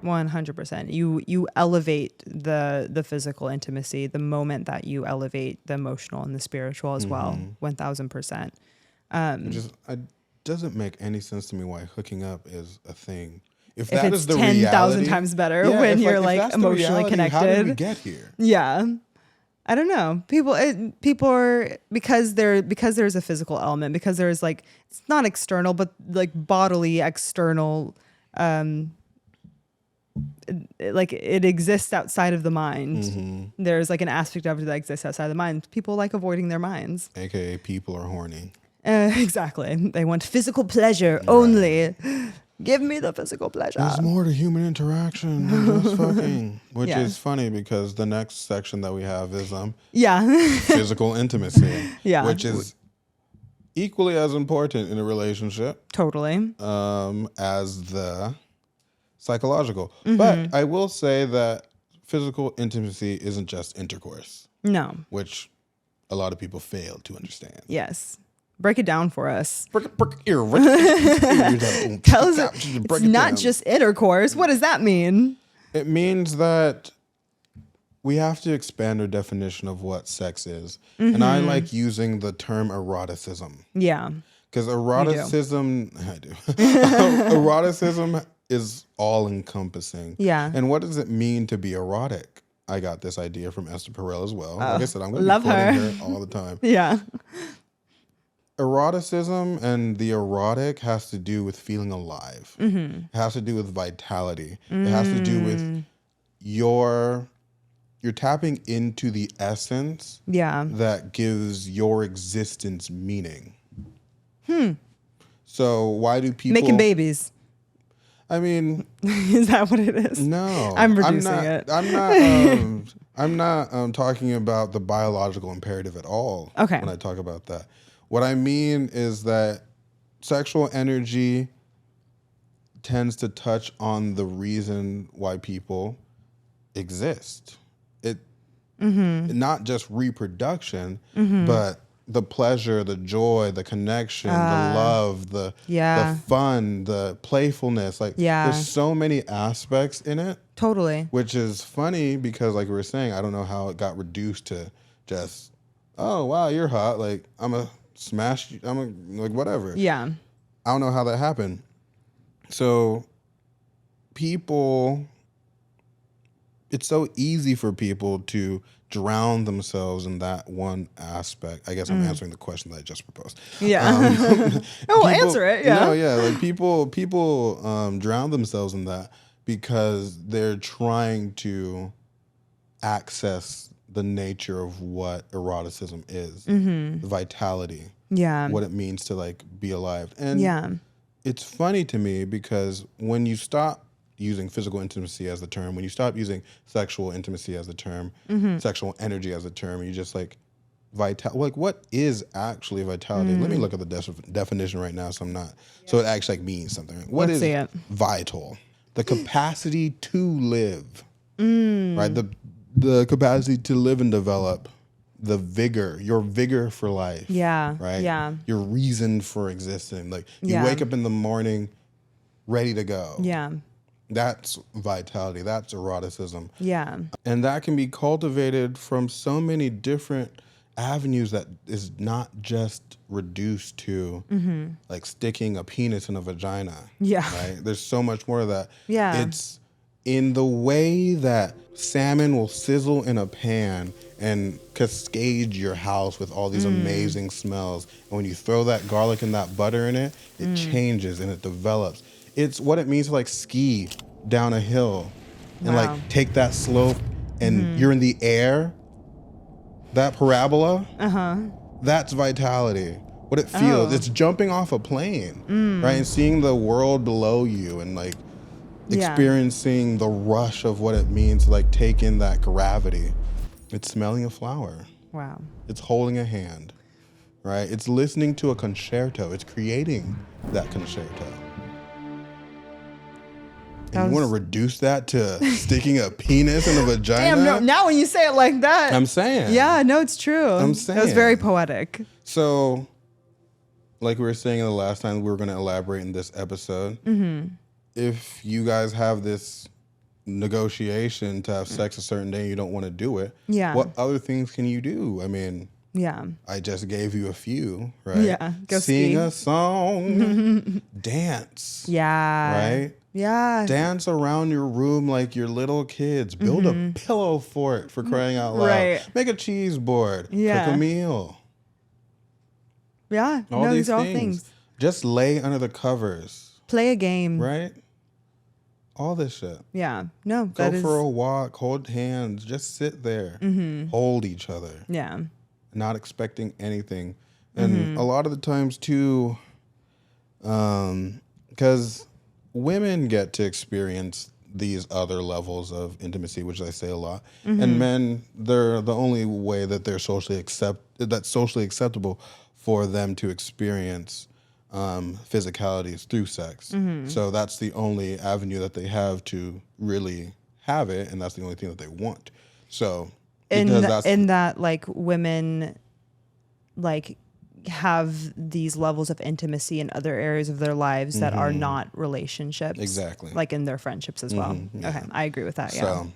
100%. You elevate the physical intimacy the moment that you elevate the emotional and the spiritual as well. 1000%. It doesn't make any sense to me why hooking up is a thing. If If that it's is the 10,000 reality, times better when you're if like that's the emotionally reality, connected. how did we get here? Yeah. I don't know. People are, because there's a physical element, because there's like, it's not external, but like bodily external, like it exists outside of the mind. There's like an aspect of it that exists outside of the mind. People like avoiding their minds. AKA people are horny. Exactly. They want physical pleasure only. Give me the physical pleasure. There's more to human interaction than just fucking. Which is funny because the next section that we have is physical intimacy. Yeah. Which is equally as important in a relationship. Totally. As the psychological. But I will say that physical intimacy isn't just intercourse. No. Which a lot of people fail to understand. Yes. Break it down for us. Tell us it's not just intercourse. What does that mean? It means that we have to expand our definition of what sex is. And I like using the term eroticism. Yeah. Because eroticism, I do. Eroticism is all encompassing. Yeah. And what does it mean to be erotic? I got this idea from Esther Perel as well. Like I said, I'm going to be quoting her all the time. Yeah. Eroticism and the erotic has to do with feeling alive. It has to do with vitality. It has to do with you're tapping into the essence that gives your existence meaning. So why do people making babies? I mean, is that what it is? No, I'm reducing it. I'm not talking about the biological imperative at all. Okay. When I talk about that. What I mean is that sexual energy tends to touch on the reason why people exist. Not just reproduction, but the pleasure, the joy, the connection, the love, the fun, the playfulness. Like there's so many aspects in it. Totally. Which is funny because like we were saying, I don't know how it got reduced to just, oh wow, you're hot. Like I'm a smash, like whatever. Yeah. I don't know how that happened. So it's so easy for people to drown themselves in that one aspect. I guess I'm answering the question that I just proposed. Yeah. Answer it. Yeah. No, yeah. Like people drown themselves in that because they're trying to access the nature of what eroticism is, the vitality, what it means to like be alive. And it's funny to me because when you stop using physical intimacy as the term, when you stop using sexual intimacy as the term, sexual energy as the term, you just like like what is actually vitality? Let me look at the definition right now so it actually like means something. What is vital? The capacity to live, right? The capacity to live and develop, the vigor, your vigor for life. Yeah. Right? Yeah. Your reason for existing. Like you wake up in the morning ready to go. Yeah. That's vitality. That's eroticism. Yeah. And that can be cultivated from so many different avenues that is not just reduced to like sticking a penis in a vagina. Yeah. Right? There's so much more of that. Yeah. It's in the way that salmon will sizzle in a pan and cascade your house with all these amazing smells. And when you throw that garlic and that butter in it, it changes and it develops. It's what it means to like ski down a hill and like take that slope and you're in the air. That parabola, that's vitality. What it feels, it's jumping off a plane, right? And seeing the world below you and like experiencing the rush of what it means to like take in that gravity. It's smelling a flower. Wow. It's holding a hand, right? It's listening to a concerto. It's creating that concerto. And you want to reduce that to sticking a penis in a vagina? Damn, no, now when you say it like that. I'm saying. Yeah, no, it's true. I'm saying. That was very poetic. So, like we were saying the last time, we were going to elaborate in this episode. If you guys have this negotiation to have sex a certain day and you don't want to do it, Yeah. what other things can you do? I mean, Yeah. I just gave you a few, right? Yeah. Go Sing ski. a song, dance, Yeah. right? Yeah. Dance around your room like your little kids. Build a pillow for it, for crying out loud. Right. Make a cheese board. Yeah. Cook a meal. Yeah. All No, these these are all things. things. Just lay under the covers, Play a game. right? All this shit. Yeah. No, Go that is. for a walk, hold hands, just sit there, hold each other, Yeah. not expecting anything. And a lot of the times too, because women get to experience these other levels of intimacy, which I say a lot, and men, they're the only way that they're that's socially acceptable for them to experience physicality is through sex. So that's the only avenue that they have to really have it, and that's the only thing that they want. So in that like women like have these levels of intimacy in other areas of their lives that are not relationships. Exactly. Like in their friendships as well. Yeah. Okay. I agree with that. Yeah. So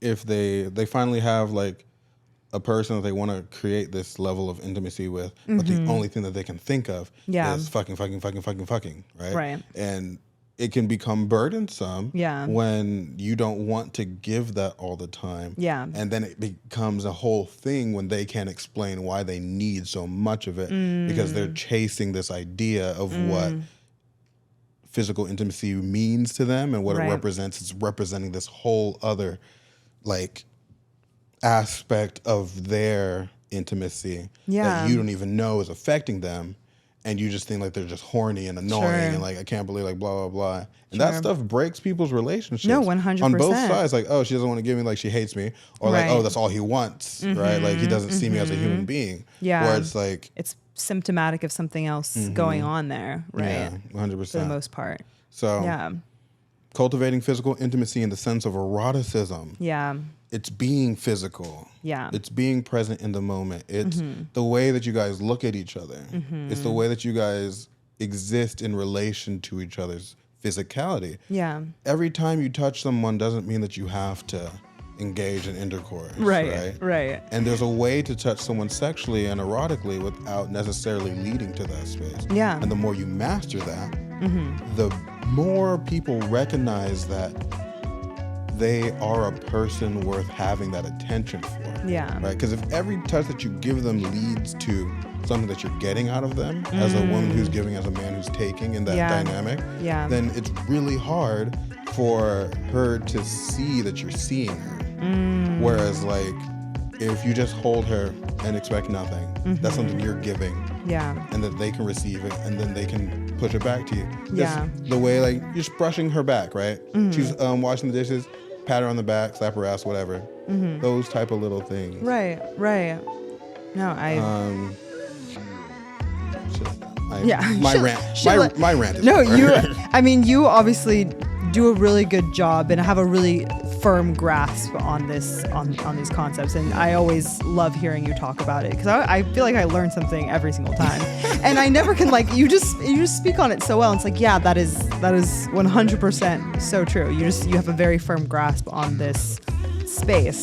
if they finally have like a person that they want to create this level of intimacy with, but the only thing that they can think of is fucking, right? Right. And it can become burdensome when you don't want to give that all the time. Yeah. And then it becomes a whole thing when they can't explain why they need so much of it because they're chasing this idea of what physical intimacy means to them and what it represents. It's representing this whole other like aspect of their intimacy that you don't even know is affecting them. And you just think like they're just horny and annoying and like, I can't believe like blah, blah, blah. And that stuff breaks people's relationships. No, 100%. On both sides, like, oh, she doesn't want to give me, like she hates me. Or like, oh, that's all he wants, right? Like he doesn't see me as a human being. Yeah. Or it's like. It's symptomatic of something else going on there, right? Yeah, 100%. For the most part. So cultivating physical intimacy in the sense of eroticism. Yeah. It's being physical. Yeah. It's being present in the moment. It's the way that you guys look at each other. It's the way that you guys exist in relation to each other's physicality. Yeah. Every time you touch someone doesn't mean that you have to engage in intercourse. Right. And there's a way to touch someone sexually and erotically without necessarily leading to that space. Yeah. And the more you master that, the more people recognize that they are a person worth having that attention for. Yeah. Right? Because if every touch that you give them leads to something that you're getting out of them, as a woman who's giving, as a man who's taking in that dynamic, then it's really hard for her to see that you're seeing her. Whereas like, if you just hold her and expect nothing, that's something you're giving. Yeah. And that they can receive it and then they can push it back to you. Yeah. Just the way like, you're just brushing her back, right? She's washing the dishes, pat her on the back, slap her ass, whatever. Those type of little things. Right. No, My rant is no, over. you obviously do a really good job and have a really firm grasp on this, on these concepts. And I always love hearing you talk about it because I feel like I learn something every single time. And I never can like, you just speak on it so well. It's like, yeah, that is 100% so true. You have a very firm grasp on this space.